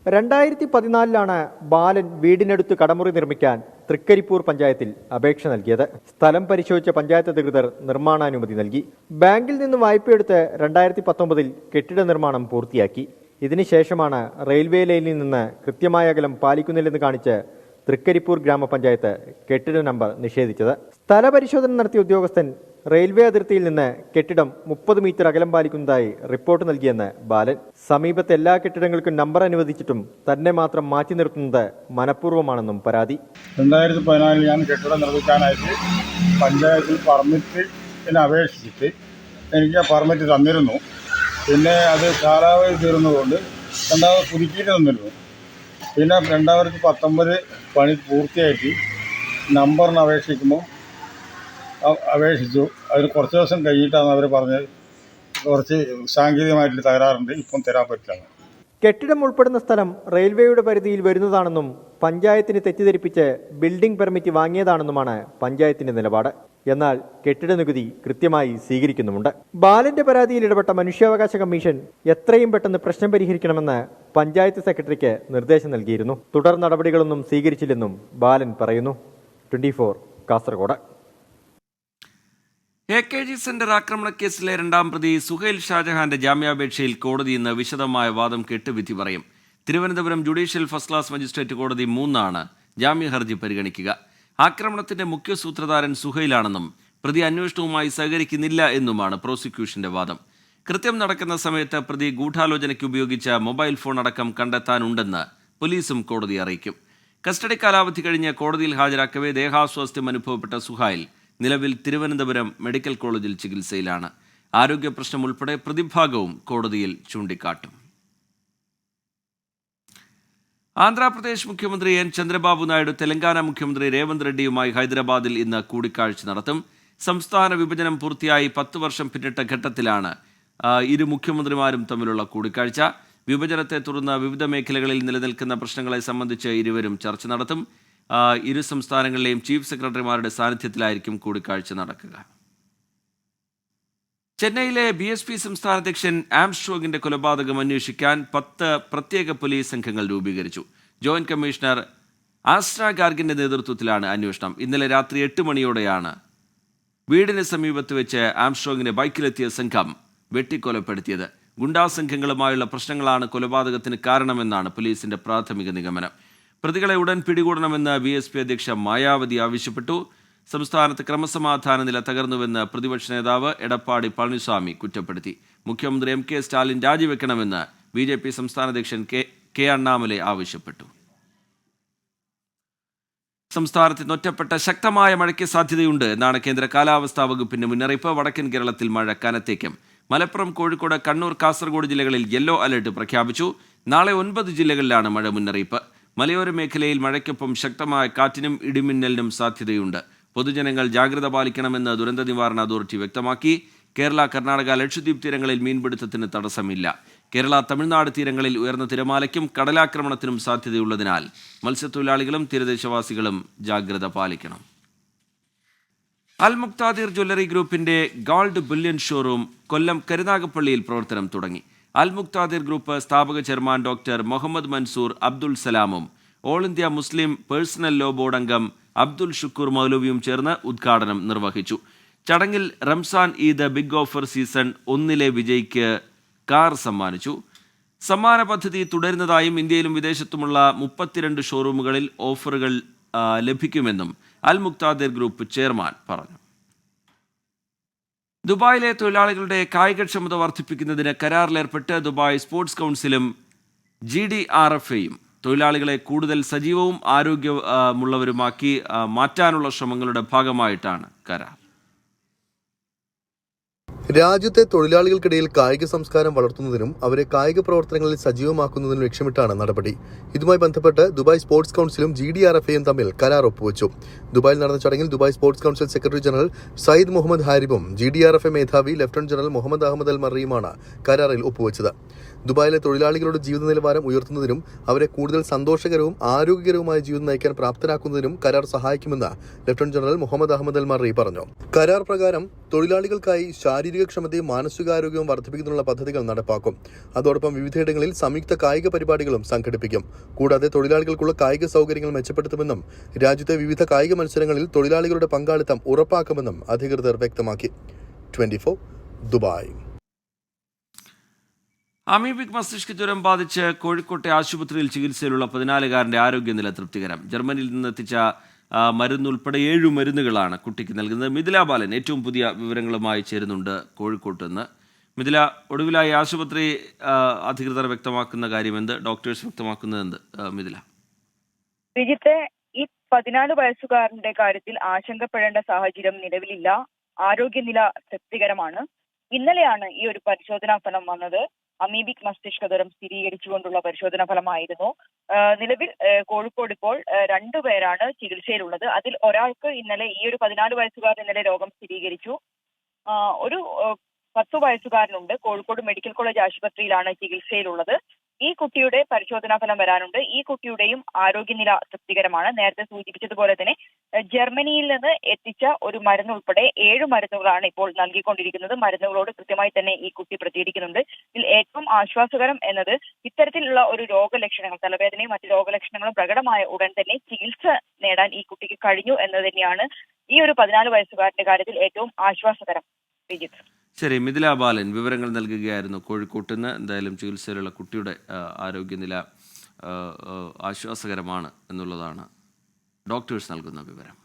2014 ബാലൻ വീടിനടുത്ത് കടമുറി നിർമ്മിക്കാൻ തൃക്കരിപ്പൂർ പഞ്ചായത്തിൽ അപേക്ഷ നൽകിയത്. സ്ഥലം പരിശോധിച്ച പഞ്ചായത്ത് അധികൃതർ നിർമ്മാണാനുമതി നൽകി. ബാങ്കിൽ നിന്ന് വായ്പയെടുത്ത് 2019 കെട്ടിട നിർമ്മാണം പൂർത്തിയാക്കി. ഇതിനുശേഷമാണ് റെയിൽവേ ലൈനിൽ നിന്ന് കൃത്യമായ അകലം പാലിക്കുന്നില്ലെന്ന് കാണിച്ച് തൃക്കരിപ്പൂർ ഗ്രാമപഞ്ചായത്ത് കെട്ടിട നമ്പർ നിഷേധിച്ചത്. സ്ഥലപരിശോധന നടത്തിയ ഉദ്യോഗസ്ഥൻ റെയിൽവേ അതിർത്തിയിൽ നിന്ന് കെട്ടിടം 30 മീറ്റർ അകലം പാലിക്കുന്നതായി റിപ്പോർട്ട് നൽകിയെന്ന് ബാലൻ. സമീപത്തെ എല്ലാ കെട്ടിടങ്ങൾക്കും നമ്പർ അനുവദിച്ചിട്ടും തന്നെ മാത്രം മാറ്റി നിർത്തുന്നത് മനഃപൂർവ്വമാണെന്നും പരാതി. 2014 ഞാൻ കെട്ടിടം നിർമ്മിക്കാനായിട്ട് പഞ്ചായത്തിൽ പെർമിറ്റിന് അപേക്ഷിച്ചിട്ട് എനിക്ക് ആ പെർമിറ്റ് തന്നിരുന്നു. പിന്നെ അത് കാലാവധി തീർന്നതുകൊണ്ട് രണ്ടാമത് പുതുക്കിയിട്ട് തന്നിരുന്നു. പിന്നെ 2019 പണി പൂർത്തിയായിട്ട് നമ്പറിന് അപേക്ഷിച്ചു. അതിന് കുറച്ച് ദിവസം കഴിഞ്ഞിട്ടാണ് അവർ പറഞ്ഞത് കുറച്ച് സാങ്കേതികമായിട്ടുള്ള തകരാറുണ്ട്, ഇപ്പം തരാൻ പറ്റില്ല. കെട്ടിടം ഉൾപ്പെടുന്ന സ്ഥലം റെയിൽവേയുടെ പരിധിയിൽ വരുന്നതാണെന്നും പഞ്ചായത്തിന് തെറ്റിദ്ധരിപ്പിച്ച് ബിൽഡിംഗ് പെർമിറ്റ് വാങ്ങിയതാണെന്നുമാണ് പഞ്ചായത്തിന്റെ നിലപാട്. എന്നാൽ കെട്ടിട നികുതി കൃത്യമായി സ്വീകരിക്കുന്നുമുണ്ട്. ബാലന്റെ പരാതിയിൽ ഇടപെട്ട മനുഷ്യാവകാശ കമ്മീഷൻ എത്രയും പെട്ടെന്ന് പ്രശ്നം പരിഹരിക്കണമെന്ന് പഞ്ചായത്ത് സെക്രട്ടറിക്ക് നിർദ്ദേശം നൽകിയിരുന്നു. തുടർ നടപടികളൊന്നും സ്വീകരിച്ചില്ലെന്നും ബാലൻ പറയുന്നു. 24 കാസർഗോഡ്. AKG സെന്റർ ആക്രമണക്കേസിലെ 2ാം പ്രതി സുഹൈൽ ഷാജഹാന്റെ ജാമ്യാപേക്ഷയിൽ കോടതി ഇന്ന് വിശദമായ വാദം കേട്ട് വിധി പറയും. Thiruvananthapuram judicial first class magistrate കോടതി 3 ജാമ്യ ഹർജി പരിഗണിക്കുക. ആക്രമണത്തിന്റെ മുഖ്യ സൂത്രധാരൻ സുഹൈലാണെന്നും പ്രതി അന്വേഷണവുമായി സഹകരിക്കുന്നില്ല എന്നുമാണ് പ്രോസിക്യൂഷന്റെ വാദം. കൃത്യം നടക്കുന്ന സമയത്ത് പ്രതി ഗൂഢാലോചനയ്ക്ക് ഉപയോഗിച്ച മൊബൈൽ ഫോൺ അടക്കം കണ്ടെത്താനുണ്ടെന്ന് പോലീസും കോടതിയെ അറിയിക്കും. കസ്റ്റഡി കാലാവധി കഴിഞ്ഞ് കോടതിയിൽ ഹാജരാക്കവേ ദേഹാസ്വാസ്ഥ്യം അനുഭവപ്പെട്ട സുഹൈൽ നിലവിൽ തിരുവനന്തപുരം മെഡിക്കൽ കോളേജിൽ ചികിത്സയിലാണ്. ആരോഗ്യ പ്രശ്നം ഉൾപ്പെടെ പ്രതിഭാഗവും കോടതിയിൽ ചൂണ്ടിക്കാട്ടും. ആന്ധ്രാപ്രദേശ് മുഖ്യമന്ത്രി N. ചന്ദ്രബാബു നായിഡു തെലങ്കാന മുഖ്യമന്ത്രി രേവന്ത് റെഡ്ഡിയുമായി ഹൈദരാബാദിൽ ഇന്ന് കൂടിക്കാഴ്ച നടത്തും. സംസ്ഥാന വിഭജനം പൂർത്തിയായി 10 വർഷം പിന്നിട്ട ഘട്ടത്തിലാണ് ഇരു മുഖ്യമന്ത്രിമാരും തമ്മിലുള്ള കൂടിക്കാഴ്ച. വിഭജനത്തെ തുടർന്ന് വിവിധ മേഖലകളിൽ നിലനിൽക്കുന്ന പ്രശ്നങ്ങളെ സംബന്ധിച്ച് ഇരുവരും ചർച്ച നടത്തും. ഇരു സംസ്ഥാനങ്ങളിലെയും ചീഫ് സെക്രട്ടറിമാരുടെ സാന്നിധ്യത്തിലായിരിക്കും കൂടിക്കാഴ്ച നടക്കുക. ചെന്നൈയിലെ BSP സംസ്ഥാന അധ്യക്ഷൻ ആംസ്ട്രോങ്ങിന്റെ കൊലപാതകം അന്വേഷിക്കാൻ 10 പ്രത്യേക പോലീസ് സംഘങ്ങൾ രൂപീകരിച്ചു. ജോയിന്റ് കമ്മീഷണർ ആസ്ട്ര ഗാർഗിന്റെ നേതൃത്വത്തിലാണ് അന്വേഷണം. ഇന്നലെ രാത്രി 8 മണിയോടെയാണ് വീടിന് സമീപത്ത് വെച്ച് ആംസ്ട്രോങ്ങിനെ ബൈക്കിലെത്തിയ സംഘം വെട്ടിക്കൊലപ്പെടുത്തിയത്. ഗുണ്ടാ സംഘങ്ങളുമായുള്ള പ്രശ്നങ്ങളാണ് കൊലപാതകത്തിന് കാരണമെന്നാണ് പോലീസിന്റെ പ്രാഥമിക നിഗമനം. പ്രതികളെ ഉടൻ പിടികൂടണമെന്ന് BSP അധ്യക്ഷ മായാവതി ആവശ്യപ്പെട്ടു. സംസ്ഥാനത്ത് ക്രമസമാധാന നില തകർന്നുവെന്ന് പ്രതിപക്ഷ നേതാവ് എടപ്പാടി പളനിസ്വാമി കുറ്റപ്പെടുത്തി. മുഖ്യമന്ത്രി MK സ്റ്റാലിൻ രാജിവെക്കണമെന്ന് BJP സംസ്ഥാന അധ്യക്ഷൻ കെ അണ്ണാമലൈ ആവശ്യപ്പെട്ടു. സംസ്ഥാനത്ത് ഒറ്റപ്പെട്ട ശക്തമായ മഴയ്ക്ക് സാധ്യതയുണ്ട് എന്നാണ് കേന്ദ്ര കാലാവസ്ഥാ വകുപ്പിന്റെ മുന്നറിയിപ്പ്. വടക്കൻ കേരളത്തിൽ മഴ കനത്തേക്കും. മലപ്പുറം, കോഴിക്കോട്, കണ്ണൂർ, കാസർഗോഡ് ജില്ലകളിൽ യെല്ലോ അലർട്ട് പ്രഖ്യാപിച്ചു. നാളെ 9 ജില്ലകളിലാണ് മഴ മുന്നറിയിപ്പ്. മലയോര മേഖലയിൽ മഴയ്ക്കൊപ്പം ശക്തമായ കാറ്റിനും ഇടിമിന്നലിനും സാധ്യതയുണ്ട്. പൊതുജനങ്ങൾ ജാഗ്രത പാലിക്കണമെന്ന് ദുരന്ത നിവാരണ അതോറിറ്റി വ്യക്തമാക്കി. കേരള, കർണാടക, ലക്ഷദ്വീപ് തീരങ്ങളിൽ മീൻപിടുത്തത്തിന് തടസ്സമില്ല. കേരള, തമിഴ്നാട് തീരങ്ങളിൽ ഉയർന്ന തിരമാലയ്ക്കും കടലാക്രമണത്തിനും സാധ്യതയുള്ളതിനാൽ മത്സ്യത്തൊഴിലാളികളും തീരദേശവാസികളും ജാഗ്രത പാലിക്കണം. അൽ മുക്താദിർ ജ്വല്ലറി ഗ്രൂപ്പിന്റെ ഗോൾഡ് ബുള്ളിയൻ ഷോറൂം കൊല്ലം കരുനാഗപ്പള്ളിയിൽ പ്രവർത്തനം തുടങ്ങി. അൽ മുക്താദിർ ഗ്രൂപ്പ് സ്ഥാപക ചെയർമാൻ ഡോക്ടർ മുഹമ്മദ് മൻസൂർ അബ്ദുൽ സലാമും all India Muslim personal law board അംഗം അബ്ദുൽ ഷുക്കൂർ മൗലവിയും ചേർന്ന് ഉദ്ഘാടനം നിർവഹിച്ചു. ചടങ്ങിൽ Ramzan Eid big offer season 1 വിജയിക്ക് കാർ സമ്മാനിച്ചു. സമ്മാന പദ്ധതി തുടരുന്നതായും ഇന്ത്യയിലും വിദേശത്തുമുള്ള 32 ഷോറൂമുകളിൽ ഓഫറുകൾ ലഭിക്കുമെന്നും അൽ മുക്താദിർ ഗ്രൂപ്പ് ചെയർമാൻ പറഞ്ഞു. ദുബായിലെ തൊഴിലാളികളുടെ കായികക്ഷമത വർദ്ധിപ്പിക്കുന്നതിന് കരാറിലേർപ്പെട്ട് ദുബായ് സ്പോർട്സ് കൗൺസിലും GDRFയും തൊഴിലാളികളെ കൂടുതൽ സജീവവും ആരോഗ്യമുള്ളവരുമാക്കി മാറ്റാനുള്ള ശ്രമങ്ങളുടെ ഭാഗമായിട്ടാണ് കരാർ. രാജ്യത്തെ തൊഴിലാളികൾക്കിടയിൽ കായിക സംസ്കാരം വളർത്തുന്നതിനും അവരെ കായിക പ്രവർത്തനങ്ങളിൽ സജീവമാക്കുന്നതിനും ലക്ഷ്യമിട്ടാണ് നടപടി. ഇതുമായി ബന്ധപ്പെട്ട് ദുബായ് സ്പോർട്സ് കൗൺസിലും GDRFയും തമ്മിൽ കരാർ ഒപ്പുവച്ചു. ദുബായിൽ നടന്ന ചടങ്ങിൽ Dubai sports council secretary general Saeed Mohammed ഹാരിബും GDRF മേധാവി lieutenant general Mohammed Ahmed Al മറിയുമാണ് കരാറിൽ ഒപ്പുവച്ചത്. ദുബായിലെ തൊഴിലാളികളുടെ ജീവിത നിലവാരം ഉയർത്തുന്നതിനും അവരെ കൂടുതൽ സന്തോഷകരവും ആരോഗ്യകരവുമായ ജീവിതം നയിക്കാൻ പ്രാപ്തരാക്കുന്നതിനും കരാർ സഹായിക്കുമെന്ന് ലഫ്റ്റനന്റ് ജനറൽ മുഹമ്മദ് അഹമ്മദ് അൽ മറി പറഞ്ഞു. കരാർ പ്രകാരം തൊഴിലാളികൾക്കായി ശാരീരികക്ഷമതയും മാനസികാരോഗ്യവും വർദ്ധിപ്പിക്കുന്നതിനുള്ള പദ്ധതികൾ നടപ്പാക്കും. അതോടൊപ്പം വിവിധയിടങ്ങളിൽ സംയുക്ത കായിക പരിപാടികളും സംഘടിപ്പിക്കും. കൂടാതെ തൊഴിലാളികൾക്കുള്ള കായിക സൗകര്യങ്ങൾ മെച്ചപ്പെടുത്തുമെന്നും രാജ്യത്തെ വിവിധ കായിക മത്സരങ്ങളിൽ തൊഴിലാളികളുടെ പങ്കാളിത്തം ഉറപ്പാക്കുമെന്നും അധികൃതർ വ്യക്തമാക്കി. 24 ദുബായ്. അമീബിക് മസ്തിഷ്ക ജ്വരം ബാധിച്ച് കോഴിക്കോട്ടെ ആശുപത്രിയിൽ ചികിത്സയിലുള്ള 14-കാരന്റെ ആരോഗ്യനില തൃപ്തികരം. ജർമ്മനിയിൽ നിന്നെത്തിച്ച മരുന്നുൾപ്പെടെ 7 മരുന്നുകളാണ് കുട്ടിക്ക് നൽകുന്നത്. മിഥില ബാലൻ ഏറ്റവും പുതിയ വിവരങ്ങളുമായി ചേരുന്നുണ്ട് കോഴിക്കോട്ട് നിന്ന്. മിഥില, ഒടുവിലായി ആശുപത്രി അധികൃതർ വ്യക്തമാക്കുന്ന കാര്യമെന്ത്, ഡോക്ടേഴ്സ് വ്യക്തമാക്കുന്നതെന്ത്? മിഥില. ശ്രീജിത്തെ, ഈ 14 വയസ്സുകാരന്റെ കാര്യത്തിൽ ആശങ്കപ്പെടേണ്ട സാഹചര്യം നിലവിലില്ല. ആരോഗ്യനില തൃപ്തികരമാണ്. ഇന്നലെയാണ് ഈ ഒരു പരിശോധനാ ഫലം വന്നത്. അമീബിക് മസ്തിഷ്ക ജ്വരം സ്ഥിരീകരിച്ചുകൊണ്ടുള്ള പരിശോധനാ ഫലമായിരുന്നു. നിലവിൽ കോഴിക്കോട് ഇപ്പോൾ 2 പേരാണ് ചികിത്സയിലുള്ളത്. അതിൽ ഒരാൾക്ക് ഇന്നലെ, ഈ ഒരു 14 വയസ്സുകാരൻ ഇന്നലെ രോഗം സ്ഥിരീകരിച്ചു. ഒരു 10 വയസ്സുകാരനുണ്ട്. കോഴിക്കോട് മെഡിക്കൽ കോളേജ് ആശുപത്രിയിലാണ് ചികിത്സയിലുള്ളത്. ഈ കുട്ടിയുടെ പരിശോധനാ ഫലം വരാനുണ്ട്. ഈ കുട്ടിയുടെയും ആരോഗ്യനില തൃപ്തികരമാണ്. നേരത്തെ സൂചിപ്പിച്ചതുപോലെ തന്നെ ജർമ്മനിയിൽ നിന്ന് എത്തിച്ച ഒരു മരുന്ന് ഉൾപ്പെടെ 7 മരുന്നുകളാണ് ഇപ്പോൾ നൽകിക്കൊണ്ടിരിക്കുന്നത്. മരുന്നുകളോട് കൃത്യമായി തന്നെ ഈ കുട്ടി പ്രതികരിക്കുന്നുണ്ട്. ഇതിൽ ഏറ്റവും ആശ്വാസകരം എന്നത് ഇത്തരത്തിലുള്ള ഒരു രോഗലക്ഷണങ്ങൾ, തലവേദനയും മറ്റ് രോഗലക്ഷണങ്ങളും പ്രകടമായ ഉടൻ തന്നെ ചികിത്സ നേടാൻ ഈ കുട്ടിക്ക് കഴിഞ്ഞു എന്നത് തന്നെയാണ് ഈ ഒരു 14 വയസ്സുകാരന്റെ കാര്യത്തിൽ ഏറ്റവും ആശ്വാസകരം. ശരി, മിഥില ബാലൻ വിവരങ്ങൾ നൽകുകയായിരുന്നു കോഴിക്കോട്ട് നിന്ന്. എന്തായാലും ചികിത്സയിലുള്ള കുട്ടിയുടെ ആരോഗ്യനില ആശ്വാസകരമാണ് എന്നുള്ളതാണ് ഡോക്ടേഴ്സ് നൽകുന്ന വിവരം.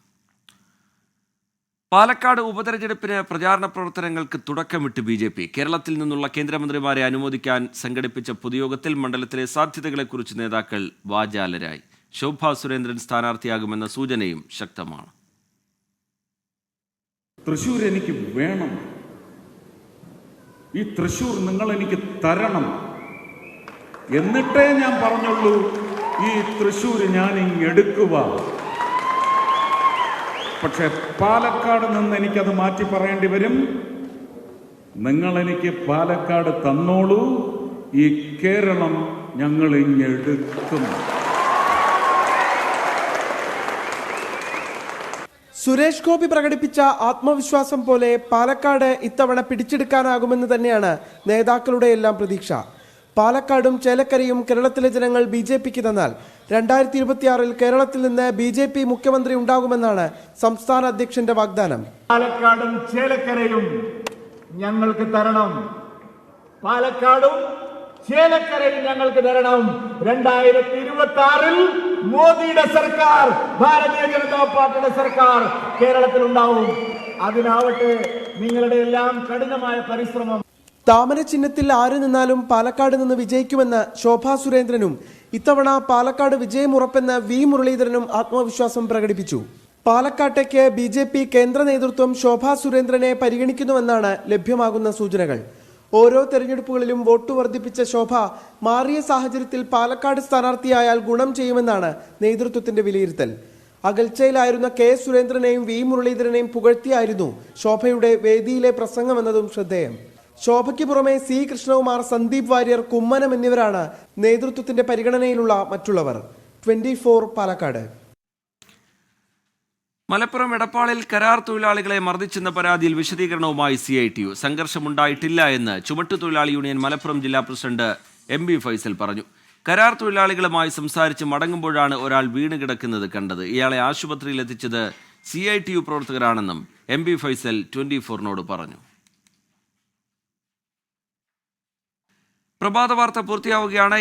പാലക്കാട് ഉപതെരഞ്ഞെടുപ്പിന് പ്രചാരണ പ്രവർത്തനങ്ങൾക്ക് തുടക്കമിട്ട് BJP. കേരളത്തിൽ നിന്നുള്ള കേന്ദ്രമന്ത്രിമാരെ അനുമോദിക്കാൻ സംഘടിപ്പിച്ച പൊതുയോഗത്തിൽ മണ്ഡലത്തിലെ സാധ്യതകളെക്കുറിച്ച് നേതാക്കൾ വാചാലരായി. ശോഭാ സുരേന്ദ്രൻ സ്ഥാനാർത്ഥിയാകുമെന്ന സൂചനയും ശക്തമാണ്. തൃശ്ശൂർ എനിക്ക് വേണം, ഈ തൃശ്ശൂർ നിങ്ങൾ എനിക്ക് തരണം, എന്നിട്ടേ ഞാൻ പറഞ്ഞുള്ളൂ ഈ തൃശ്ശൂർ ഞാൻ ഇങ്ങെടുക്കുക. പക്ഷെ പാലക്കാട് നിന്ന് എനിക്കത് മാറ്റി പറയേണ്ടി വരും. നിങ്ങൾ എനിക്ക് പാലക്കാട് തന്നോളൂ, ഈ കേരളം ഞങ്ങൾ ഇങ്ങെടുക്കും. സുരേഷ് ഗോപി പ്രകടിപ്പിച്ച ആത്മവിശ്വാസം പോലെ പാലക്കാട് ഇത്തവണ പിടിച്ചെടുക്കാനാകുമെന്ന് തന്നെയാണ് നേതാക്കളുടെ എല്ലാം പ്രതീക്ഷ. പാലക്കാടും ചേലക്കരയും കേരളത്തിലെ ജനങ്ങൾ BJPക്ക് തന്നാൽ 2026 കേരളത്തിൽ നിന്ന് BJP മുഖ്യമന്ത്രി ഉണ്ടാകുമെന്നാണ് സംസ്ഥാന അധ്യക്ഷന്റെ വാഗ്ദാനം. പാലക്കാടും ചേലക്കരയും ഞങ്ങൾക്ക് തരണം, പാലക്കാടും ചേലക്കരയും ഞങ്ങൾക്ക് തരണം. 2026 മോദിയുടെ സർക്കാർ, ഭാരതീയ ജനതാ പാർട്ടിയുടെ സർക്കാർ കേരളത്തിൽ ഉണ്ടാവും. അതിനാവട്ടെ നിങ്ങളുടെ എല്ലാം കഠിനമായ പരിശ്രമം. താമര ചിഹ്നത്തിൽ ആര് നിന്നാലും പാലക്കാട് നിന്ന് വിജയിക്കുമെന്ന് ശോഭാ സുരേന്ദ്രനും ഇത്തവണ പാലക്കാട് വിജയം ഉറപ്പെന്ന് V മുരളീധരനും ആത്മവിശ്വാസം പ്രകടിപ്പിച്ചു. പാലക്കാട്ടേക്ക് BJP കേന്ദ്ര നേതൃത്വം ശോഭാ സുരേന്ദ്രനെ പരിഗണിക്കുന്നുവെന്നാണ് ലഭ്യമാകുന്ന സൂചനകൾ. ഓരോ തെരഞ്ഞെടുപ്പുകളിലും വോട്ട് വർദ്ധിപ്പിച്ച ശോഭ മാറിയ സാഹചര്യത്തിൽ പാലക്കാട് സ്ഥാനാർത്ഥിയായാൽ ഗുണം ചെയ്യുമെന്നാണ് നേതൃത്വത്തിന്റെ വിലയിരുത്തൽ. അകൽച്ചയിലായിരുന്ന K സുരേന്ദ്രനെയും V മുരളീധരനെയും പുകഴ്ത്തിയായിരുന്നു ശോഭയുടെ വേദിയിലെ പ്രസംഗമെന്നതും ശ്രദ്ധേയം. ശോഭയ്ക്ക് പുറമെ C കൃഷ്ണകുമാർ, സന്ദീപ് വാര്യർ, കുമ്മനം എന്നിവരാണ് നേതൃത്വത്തിന്റെ പരിഗണനയിലുള്ള മറ്റുള്ളവർ. 24 പാലക്കാട്. മലപ്പുറം എടപ്പാളിൽ കരാർ തൊഴിലാളികളെ മർദ്ദിച്ചെന്ന പരാതിയിൽ വിശദീകരണവുമായി CITU. സംഘർഷമുണ്ടായിട്ടില്ല എന്ന് ചുമട്ടുതൊഴിലാളി യൂണിയൻ മലപ്പുറം ജില്ലാ പ്രസിഡന്റ് MB ഫൈസൽ പറഞ്ഞു. കരാർ തൊഴിലാളികളുമായി സംസാരിച്ച് മടങ്ങുമ്പോഴാണ് ഒരാൾ വീണ് കിടക്കുന്നത് കണ്ടത്. ഇയാളെ ആശുപത്രിയിൽ എത്തിച്ചത് CITU പ്രവർത്തകരാണെന്നും MB ഫൈസൽ 24-നോട് പറഞ്ഞു. പ്രഭാത വാർത്ത പൂർത്തിയാവുകയാണ്.